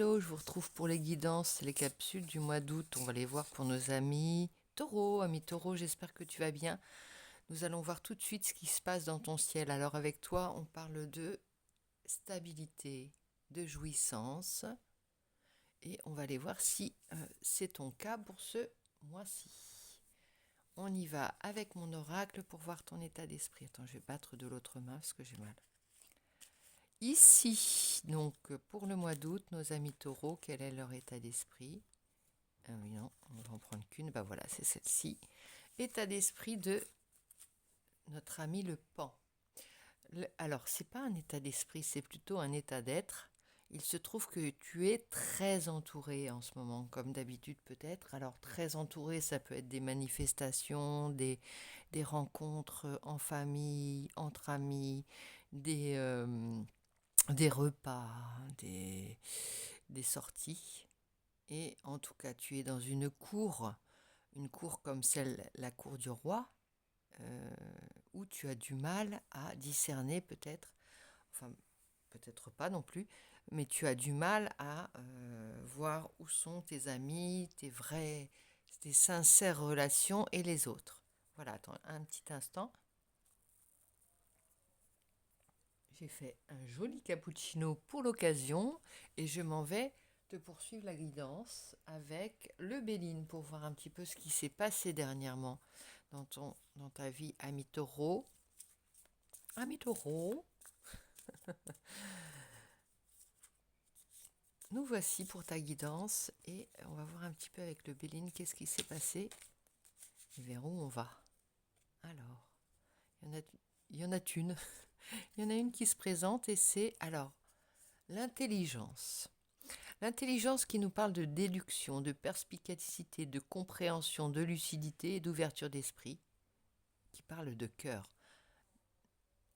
Hello, je vous retrouve pour les guidances, les capsules du mois d'août. On va les voir pour nos amis taureaux. Amis taureaux, j'espère que tu vas bien. Nous allons voir tout de suite ce qui se passe dans ton ciel. Alors avec toi, on parle de stabilité, de jouissance. Et on va aller voir si c'est ton cas pour ce mois-ci. On y va avec mon oracle pour voir ton état d'esprit. Attends, je vais battre de l'autre main parce que j'ai mal. Ici, donc pour le mois d'août, nos amis taureaux, quel est leur état d'esprit? Ah oui, non, on va en prendre qu'une. Bah voilà, c'est celle-ci. État d'esprit de notre ami le pan. Alors, c'est pas un état d'esprit, c'est plutôt un état d'être. Il se trouve que tu es très entouré en ce moment, comme d'habitude peut-être. Alors, très entouré, ça peut être des manifestations, des rencontres en famille, entre amis, des, euh, des repas, des sorties. Et en tout cas, tu es dans une cour comme celle, la cour du roi, euh, où tu as du mal à discerner peut-être, enfin peut-être pas non plus, mais tu as du mal à voir où sont tes amis, tes sincères relations et les autres. Voilà, attends un petit instant. J'ai fait un joli cappuccino pour l'occasion et je m'en vais te poursuivre la guidance avec le Béline pour voir un petit peu ce qui s'est passé dernièrement dans ta vie, ami taureau. Ami taureau, nous voici pour ta guidance et on va voir un petit peu avec le Béline qu'est-ce qui s'est passé et vers où on va. Alors, il y en a une. Il y en a une qui se présente et c'est alors l'intelligence. L'intelligence qui nous parle de déduction, de perspicacité, de compréhension, de lucidité et d'ouverture d'esprit, qui parle de cœur.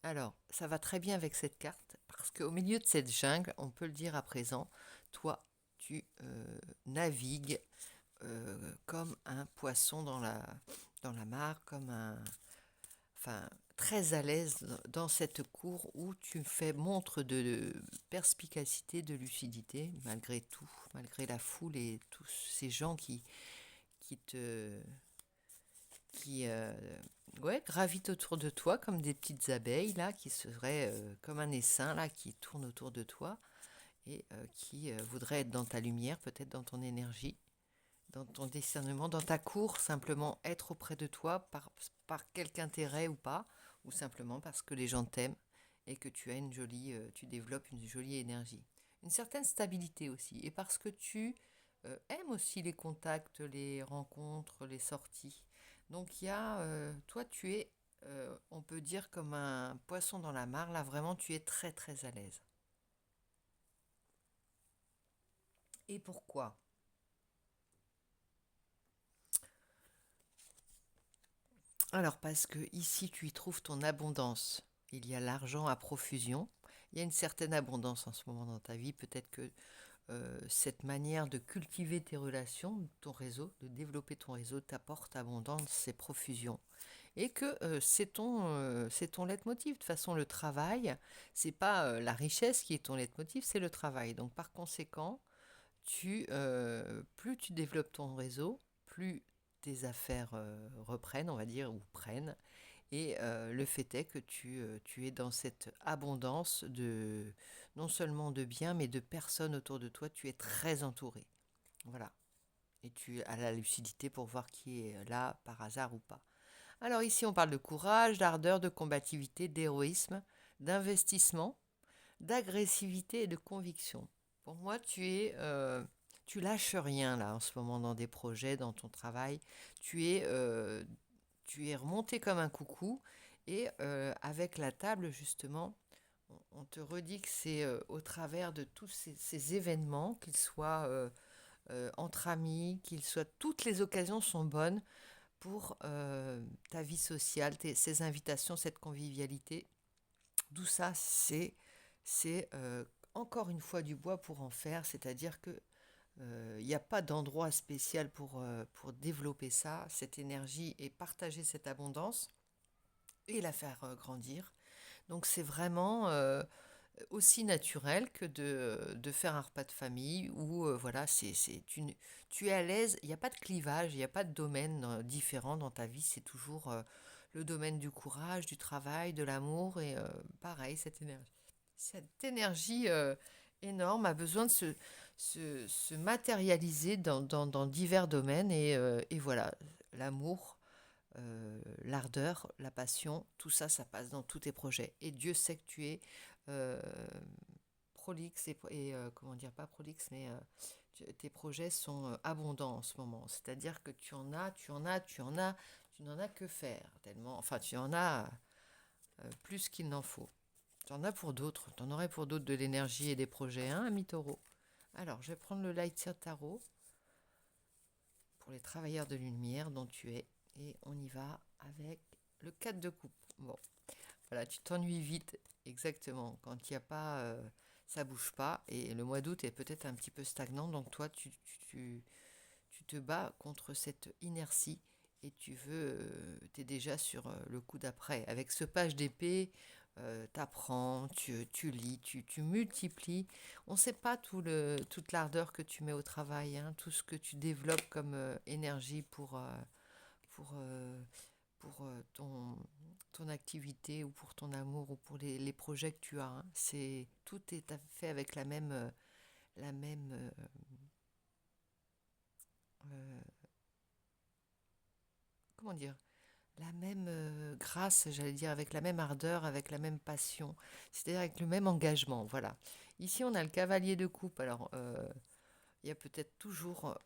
Alors, ça va très bien avec cette carte, parce qu'au milieu de cette jungle, on peut le dire à présent, toi, tu navigues comme un poisson dans la mare, enfin, très à l'aise dans cette cour où tu fais montre de perspicacité, de lucidité, malgré tout, malgré la foule et tous ces gens qui te qui ouais, gravitent autour de toi comme des petites abeilles là, qui seraient comme un essaim là qui tourne autour de toi et qui voudraient être dans ta lumière, peut-être dans ton énergie, dans ton discernement, dans ta cour, simplement être auprès de toi par quelque intérêt ou pas, ou simplement parce que les gens t'aiment et que tu as tu développes une jolie énergie. Une certaine stabilité aussi, et parce que tu aimes aussi les contacts, les rencontres, les sorties. Donc il y a, toi tu es, on peut dire comme un poisson dans la mare, là vraiment tu es très très à l'aise. Et pourquoi? Alors parce que ici tu y trouves ton abondance. Il y a l'argent à profusion. Il y a une certaine abondance en ce moment dans ta vie. Peut-être que cette manière de cultiver tes relations, ton réseau, de développer ton réseau t'apporte abondance et profusion. Et que c'est ton leitmotiv. De toute façon, le travail, c'est pas la richesse qui est ton leitmotiv, c'est le travail. Donc par conséquent, plus tu développes ton réseau, plus tes affaires reprennent, on va dire, ou prennent. Et le fait est que tu es dans cette abondance de non seulement de biens, mais de personnes autour de toi. Tu es très entouré. Voilà. Et tu as la lucidité pour voir qui est là par hasard ou pas. Alors ici, on parle de courage, d'ardeur, de combativité, d'héroïsme, d'investissement, d'agressivité et de conviction. Pour moi, tu lâches rien là en ce moment dans des projets, dans ton travail. Tu es remonté comme un coucou et avec la table justement, on te redit que c'est au travers de tous ces événements, qu'ils soient entre amis, qu'ils soient, toutes les occasions sont bonnes pour ta vie sociale, ces invitations, cette convivialité. D'où ça, c'est encore une fois du bois pour en faire, c'est-à-dire que il n'y a pas d'endroit spécial pour développer ça, cette énergie et partager cette abondance et la faire grandir. Donc c'est vraiment aussi naturel que de faire un repas de famille où voilà, tu es à l'aise, il n'y a pas de clivage, il n'y a pas de domaine différent dans ta vie, c'est toujours le domaine du courage, du travail, de l'amour et pareil, cette énergie énorme a besoin de se matérialiser dans divers domaines et voilà, l'amour, l'ardeur, la passion, tout ça, ça passe dans tous tes projets. Et Dieu sait que tu es euh, prolixe comment dire, pas prolixe, mais tes projets sont abondants en ce moment. C'est-à-dire que tu n'en as que faire, tellement, enfin, tu en as plus qu'il n'en faut. Tu en as pour d'autres, tu en aurais pour d'autres de l'énergie et des projets, hein, ami taureau. Alors, je vais prendre le Light Tarot pour les travailleurs de lumière dont tu es. Et on y va avec le 4 de coupe. Bon, voilà, tu t'ennuies vite, exactement. Quand il n'y a pas, ça bouge pas. Et le mois d'août est peut-être un petit peu stagnant. Donc toi, tu te bats contre cette inertie. Et tu es déjà sur le coup d'après. Avec ce page d'épée, t'apprends, tu lis, tu multiplies. On ne sait pas toute l'ardeur que tu mets au travail, hein, tout ce que tu développes comme énergie pour, euh, pour ton activité ou pour ton amour ou pour les projets que tu as, hein. Tout est fait avec la même euh, comment dire, la même grâce, j'allais dire, avec la même ardeur, avec la même passion, c'est-à-dire avec le même engagement. Voilà. Ici, on a le cavalier de coupe. Alors, il y a peut-être toujours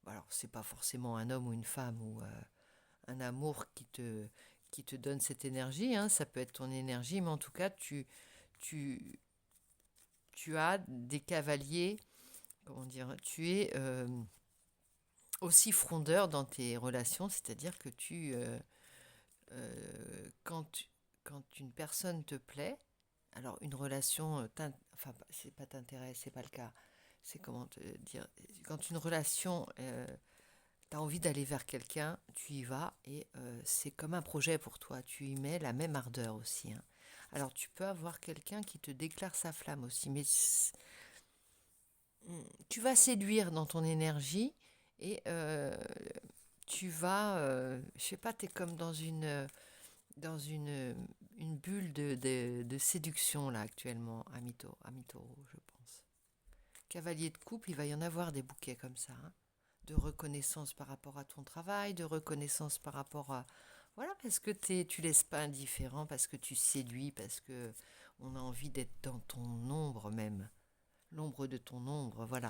alors, c'est pas forcément un homme ou une femme ou un amour qui te donne cette énergie, hein. Ça peut être ton énergie, mais en tout cas, tu, tu as des cavaliers, comment dire, tu es aussi frondeur dans tes relations, c'est-à-dire que euh, quand, tu- quand une personne te plaît, alors une relation, enfin, c'est pas t'intéresse, c'est pas le cas, c'est comment te dire, quand une relation, t'as envie d'aller vers quelqu'un, tu y vas et c'est comme un projet pour toi, tu y mets la même ardeur aussi, hein. Alors tu peux avoir quelqu'un qui te déclare sa flamme aussi, mais tu vas séduire dans ton énergie et tu vas, je sais pas, tu es comme dans une bulle de séduction là actuellement, ami taureau, je pense. Cavalier de couple, il va y en avoir des bouquets comme ça, hein, de reconnaissance par rapport à ton travail, de reconnaissance par rapport à... Voilà, parce que tu laisses pas indifférent, parce que tu séduis, parce que on a envie d'être dans ton ombre même, l'ombre de ton ombre, voilà.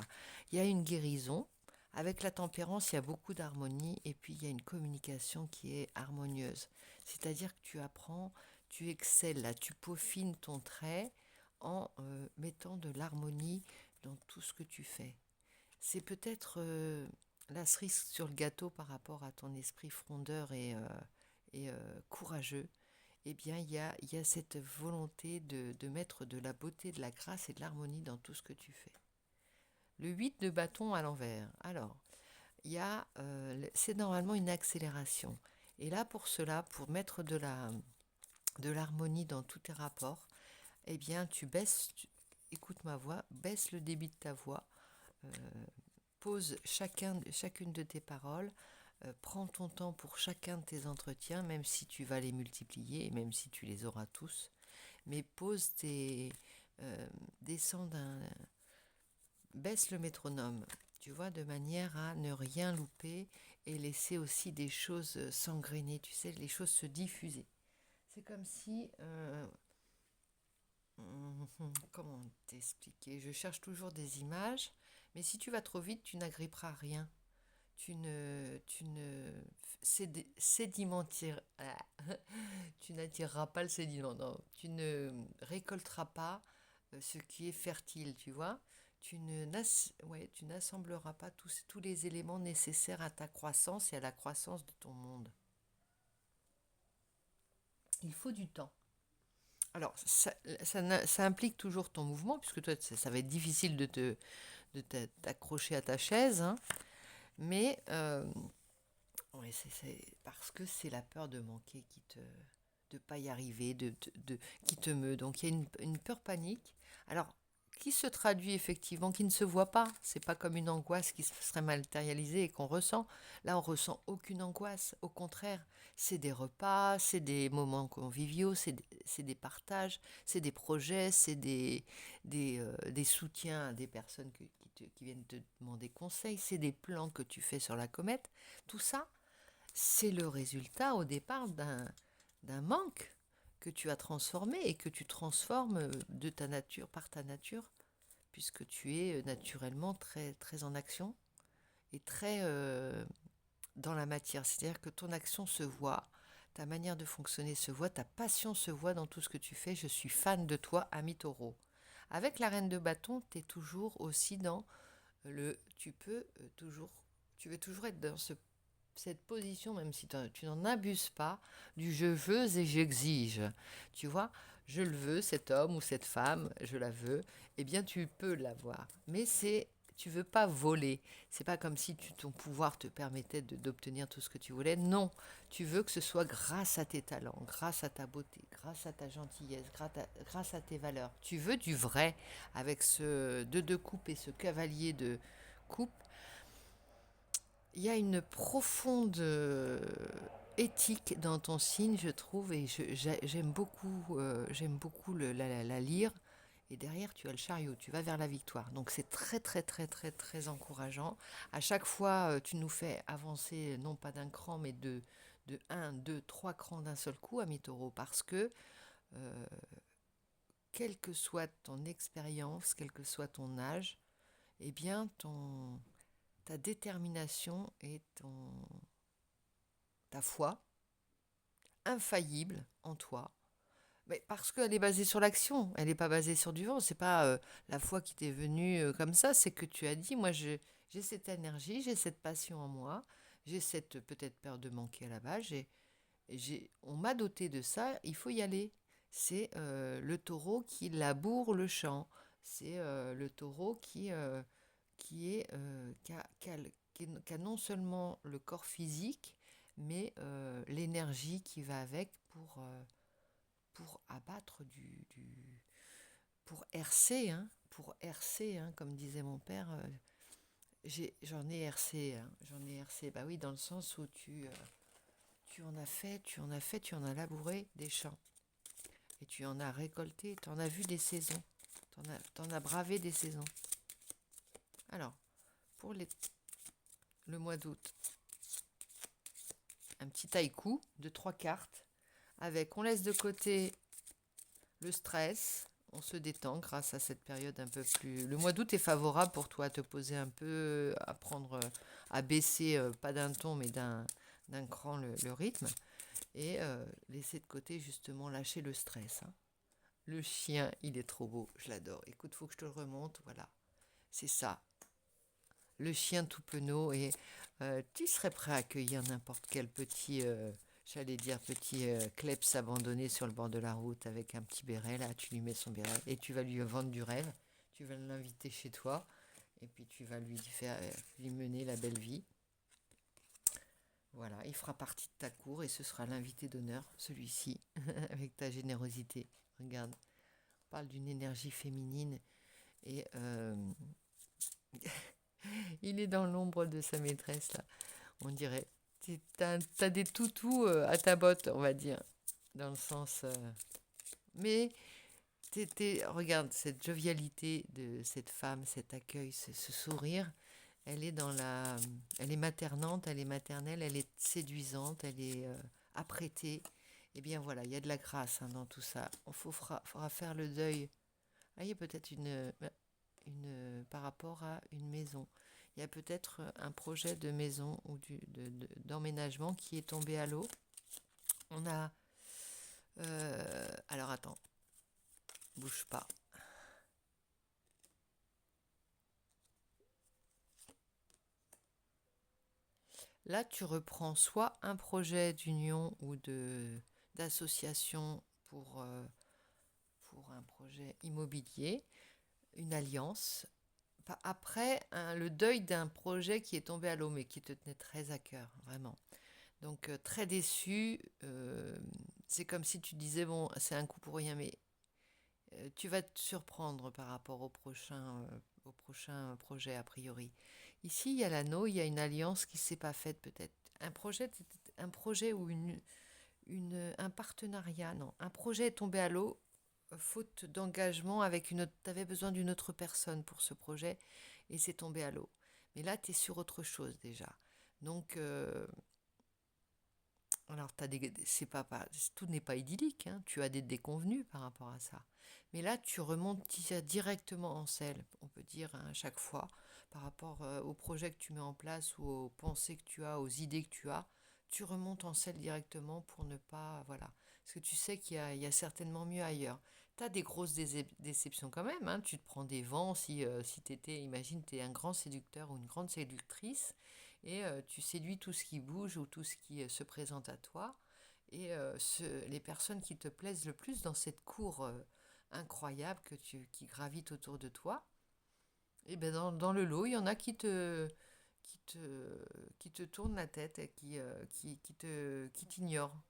Il y a une guérison. Avec la tempérance, il y a beaucoup d'harmonie et puis il y a une communication qui est harmonieuse. C'est-à-dire que tu apprends, tu excelles là, tu peaufines ton trait en mettant de l'harmonie dans tout ce que tu fais. C'est peut-être la cerise sur le gâteau par rapport à ton esprit frondeur et courageux. Eh bien, il y a cette volonté de mettre de la beauté, de la grâce et de l'harmonie dans tout ce que tu fais. Le 8 de bâton à l'envers. Alors, c'est normalement une accélération. Et là, pour cela, pour mettre de l'harmonie dans tous tes rapports, eh bien, écoute ma voix, baisse le débit de ta voix, euh, pose chacune de tes paroles, prends ton temps pour chacun de tes entretiens, même si tu vas les multiplier, même si tu les auras tous, mais descends baisse le métronome, tu vois, de manière à ne rien louper et laisser aussi des choses s'engrainer, tu sais, les choses se diffuser. C'est comme si, comment t'expliquer? Je cherche toujours des images, mais si tu vas trop vite, tu n'agripperas rien. Tu ne sédimentiras, tu n'attireras pas le sédiment, non, tu ne récolteras pas ce qui est fertile, tu vois. Tu n'assembleras pas tous les éléments nécessaires à ta croissance et à la croissance de ton monde. Il faut du temps. Alors, ça implique toujours ton mouvement, puisque toi, ça va être difficile t'accrocher à ta chaise, hein, mais ouais, c'est parce que c'est la peur de manquer pas y arriver, qui te meut. Donc il y a une peur panique. Alors, qui se traduit effectivement, qui ne se voit pas. C'est pas comme une angoisse qui serait matérialisée et qu'on ressent. Là, on ressent aucune angoisse. Au contraire, c'est des repas, c'est des moments conviviaux, c'est des partages, c'est des projets, c'est des soutiens à des personnes qui viennent te demander conseil, c'est des plans que tu fais sur la comète. Tout ça, c'est le résultat au départ d'un manque que tu as transformé et que tu transformes de ta nature, par ta nature, puisque tu es naturellement très, très en action et très dans la matière. C'est-à-dire que ton action se voit, ta manière de fonctionner se voit, ta passion se voit dans tout ce que tu fais. Je suis fan de toi, ami taureau. Avec la reine de bâton, tu es toujours aussi dans tu veux toujours être dans cette position, même si tu n'en abuses pas, du je veux et j'exige. Tu vois, je le veux, cet homme ou cette femme, je la veux, eh bien tu peux l'avoir. Mais tu veux pas voler. C'est pas comme si ton pouvoir te permettait d'obtenir tout ce que tu voulais. Non, tu veux que ce soit grâce à tes talents, grâce à ta beauté, grâce à ta gentillesse, grâce à tes valeurs. Tu veux du vrai avec ce deux coupes et ce cavalier de coupe. Il y a une profonde éthique dans ton signe, je trouve, et j'aime beaucoup la lire. Et derrière, tu as le chariot, tu vas vers la victoire. Donc c'est très, très, très, très, très encourageant. À chaque fois, tu nous fais avancer, non pas d'un cran, mais de 1, 2, 3 crans d'un seul coup, ami taureau, parce que euh, quelle que soit ton expérience, quel que soit ton âge, eh bien, ta détermination et ta foi infaillible en toi. Mais parce qu'elle est basée sur l'action, elle n'est pas basée sur du vent. C'est pas la foi qui t'est venue comme ça, c'est que tu as dit, moi j'ai cette énergie, j'ai cette passion en moi, j'ai cette peut-être peur de manquer à la base, on m'a doté de ça, il faut y aller. C'est le taureau qui laboure le champ, c'est le taureau qui a non seulement le corps physique, mais l'énergie qui va avec pour abattre pour hercer, comme disait mon père. J'en ai hercé, hein, j'en ai hercé. Bah oui, dans le sens où tu en as fait, tu en as labouré des champs. Et tu en as récolté, tu en as vu des saisons. T'en as bravé des saisons. Alors, pour le mois d'août, un petit haïku de 3 cartes avec on laisse de côté le stress, on se détend grâce à cette période un peu plus. Le mois d'août est favorable pour toi à te poser un peu, à prendre, à baisser, pas d'un ton, mais d'un cran le rythme et laisser de côté justement lâcher le stress, hein. Le chien, il est trop beau, je l'adore. Écoute, faut que je te le remonte, voilà. C'est ça. Le chien tout penaud et tu serais prêt à accueillir n'importe quel petit, j'allais dire petit kleps abandonné sur le bord de la route avec un petit béret, là, tu lui mets son béret et tu vas lui vendre du rêve, tu vas l'inviter chez toi et puis tu vas lui mener la belle vie. Voilà, il fera partie de ta cour et ce sera l'invité d'honneur, celui-ci, avec ta générosité. Regarde, on parle d'une énergie féminine et il est dans l'ombre de sa maîtresse, là. On dirait. T'as des toutous à ta botte, on va dire. Dans le sens. Mais regarde, cette jovialité de cette femme, cet accueil, ce sourire, elle est maternante, elle est maternelle, elle est séduisante, elle est apprêtée. Eh bien voilà, il y a de la grâce, hein, dans tout ça. Faudra faire le deuil. Ah, il y a peut-être par rapport à une maison. Il y a peut-être un projet de maison ou d'emménagement qui est tombé à l'eau. On a... alors attends, bouge pas. Là, tu reprends soit un projet d'union ou d'association pour un projet immobilier, une alliance. Après, le deuil d'un projet qui est tombé à l'eau, mais qui te tenait très à cœur, vraiment. Donc, très déçu, C'est comme si tu disais, bon, c'est un coup pour rien, mais tu vas te surprendre par rapport au prochain projet, a priori. Ici, il y a l'anneau, il y a une alliance qui ne s'est pas faite peut-être. Un projet ou un partenariat, non. Un projet est tombé à l'eau, faute d'engagement avec une autre. Tu avais besoin d'une autre personne pour ce projet et c'est tombé à l'eau. Mais là, tu es sur autre chose déjà. Donc, alors, tout n'est pas idyllique, hein. Tu as des déconvenus par rapport à ça. Mais là, tu remontes directement en selle, on peut dire, hein, à chaque fois, par rapport au projet que tu mets en place ou aux pensées que tu as, aux idées que tu as. Tu remontes en selle directement pour ne pas. Voilà. Parce que tu sais qu'il y a certainement mieux ailleurs. Tu as des grosses déceptions quand même, hein. Tu te prends des vents si tu étais, imagine, tu es un grand séducteur ou une grande séductrice et tu séduis tout ce qui bouge ou tout ce qui se présente à toi. Et les personnes qui te plaisent le plus dans cette cour incroyable qui gravite autour de toi, et ben dans le lot, il y en a qui te, qui te tournent la tête et qui t'ignorent.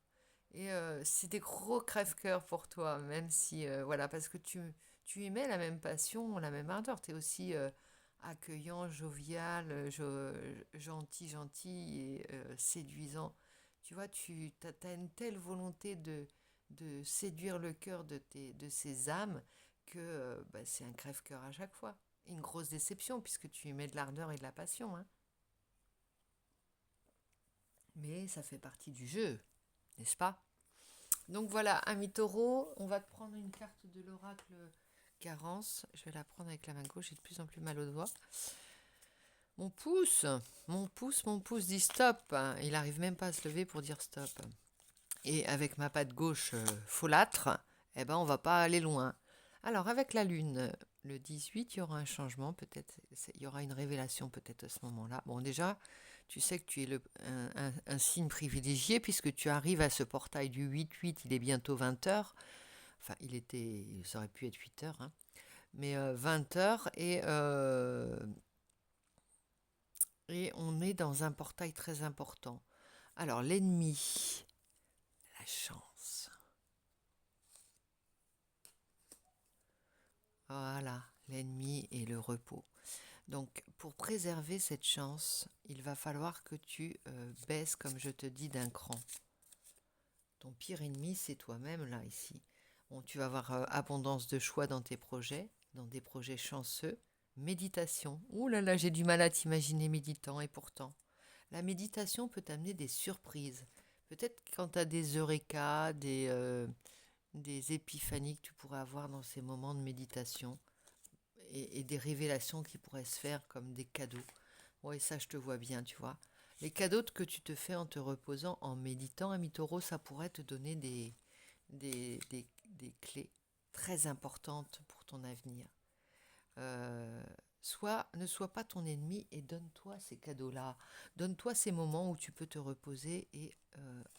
Et c'est des gros crève-cœur pour toi, même si, voilà, parce que tu aimais la même passion, la même ardeur. Tu es aussi accueillant, jovial, gentil et séduisant. Tu vois, tu as une telle volonté de séduire le cœur de ces âmes que bah, c'est un crève-cœur à chaque fois. Une grosse déception, puisque tu y mets de l'ardeur et de la passion, hein. Mais ça fait partie du jeu, n'est-ce pas? Donc voilà, ami taureau, on va te prendre une carte de l'oracle Garance. Je vais la prendre avec la main gauche, j'ai de plus en plus mal aux doigts. Mon pouce, mon pouce dit stop. Il n'arrive même pas à se lever pour dire stop. Et avec ma patte gauche folâtre, eh ben on va pas aller loin. Alors avec la lune, le 18, il y aura un changement, peut-être, il y aura une révélation peut-être à ce moment-là. Bon déjà, tu sais que tu es un signe privilégié puisque tu arrives à ce portail du 8-8, il est bientôt 20h. Enfin, ça aurait pu être 8h, hein. Mais 20h et on est dans un portail très important. Alors l'ennemi, la chance. Voilà, l'ennemi et le repos. Donc, pour préserver cette chance, il va falloir que tu baisses, comme je te dis, d'un cran. Ton pire ennemi, c'est toi-même, là, ici. Bon, tu vas avoir abondance de choix dans tes projets, dans des projets chanceux. Méditation. Ouh là là, j'ai du mal à t'imaginer méditant, et pourtant. La méditation peut t'amener des surprises. Peut-être quand tu as des eureka, des épiphanies que tu pourrais avoir dans ces moments de méditation et des révélations qui pourraient se faire comme des cadeaux. Ouais, ça, je te vois bien, tu vois. Les cadeaux que tu te fais en te reposant, en méditant, ami taureau, ça pourrait te donner des clés très importantes pour ton avenir. Euh, ne sois pas ton ennemi et donne-toi ces cadeaux-là. Donne-toi ces moments où tu peux te reposer et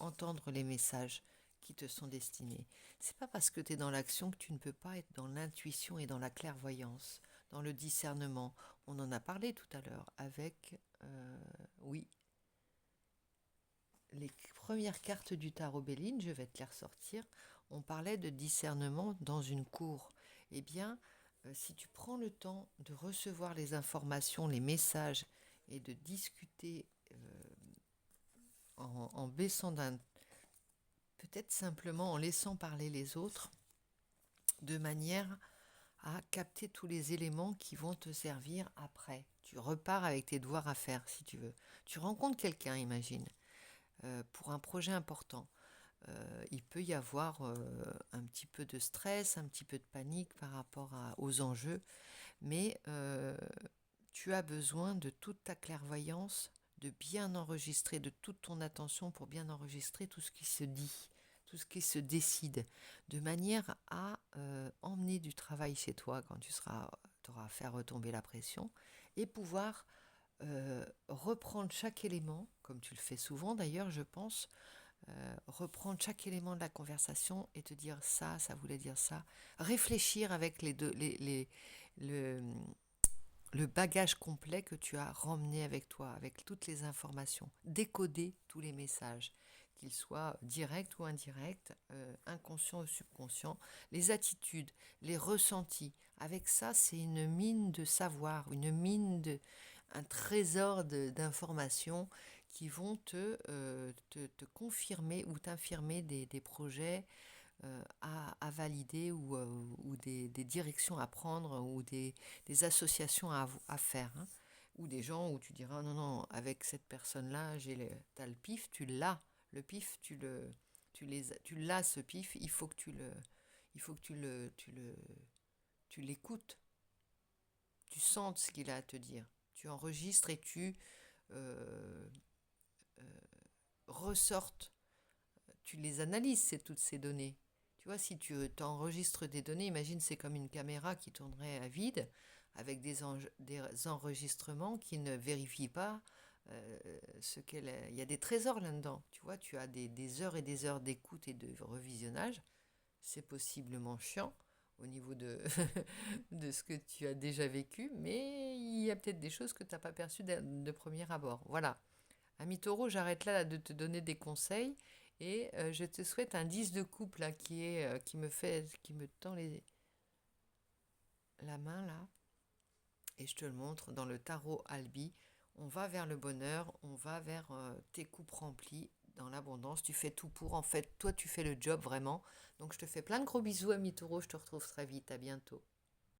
entendre les messages qui te sont destinés. C'est pas parce que tu es dans l'action que tu ne peux pas être dans l'intuition et dans la clairvoyance, dans le discernement. On en a parlé tout à l'heure avec, oui, les premières cartes du tarot Béline, je vais te les ressortir. On parlait de discernement dans une cour. Eh bien, si tu prends le temps de recevoir les informations, les messages et de discuter en baissant d'un... peut-être simplement en laissant parler les autres, de manière à capter tous les éléments qui vont te servir après. Tu repars avec tes devoirs à faire, si tu veux. Tu rencontres quelqu'un, imagine, pour un projet important. Il peut y avoir un petit peu de stress, un petit peu de panique par rapport aux enjeux, mais tu as besoin de toute ta clairvoyance, de bien enregistrer, de toute ton attention pour bien enregistrer tout ce qui se dit, tout ce qui se décide, de manière à emmener du travail chez toi quand tu auras fait retomber la pression et pouvoir reprendre chaque élément, comme tu le fais souvent d'ailleurs, je pense, reprendre chaque élément de la conversation et te dire ça, ça voulait dire ça. Réfléchir avec le, le bagage complet que tu as ramené avec toi, avec toutes les informations. Décoder tous les messages qu'il soit direct ou indirect, inconscient ou subconscient, les attitudes, les ressentis. Avec ça, c'est une mine de savoir, un trésor d'informations qui vont te confirmer ou t'infirmer des projets à valider ou des directions à prendre ou des associations à faire. Hein. Ou des gens où tu diras non, non, avec cette personne-là, t'as le pif, tu l'as. Le pif, tu l'as ce pif, il faut que tu l'écoutes, tu sentes ce qu'il a à te dire. Tu enregistres et tu euh, ressortes, tu les analyses, toutes ces données. Tu vois, si tu t'enregistres des données, imagine c'est comme une caméra qui tournerait à vide avec des enregistrements qui ne vérifient pas ce qu'elle est. Il y a des trésors là-dedans. Tu vois, tu as des heures et des heures d'écoute et de revisionnage. C'est possiblement chiant au niveau de ce que tu as déjà vécu, mais il y a peut-être des choses que tu n'as pas perçues de premier abord. Voilà. Ami Taureau, j'arrête là de te donner des conseils et je te souhaite un 10 de couple là, qui me tend la main là et je te le montre dans le tarot Albi. On va vers le bonheur, on va vers tes coupes remplies dans l'abondance. Tu fais tout pour. En fait, toi, tu fais le job vraiment. Donc, je te fais plein de gros bisous, ami Taureau. Je te retrouve très vite. À bientôt.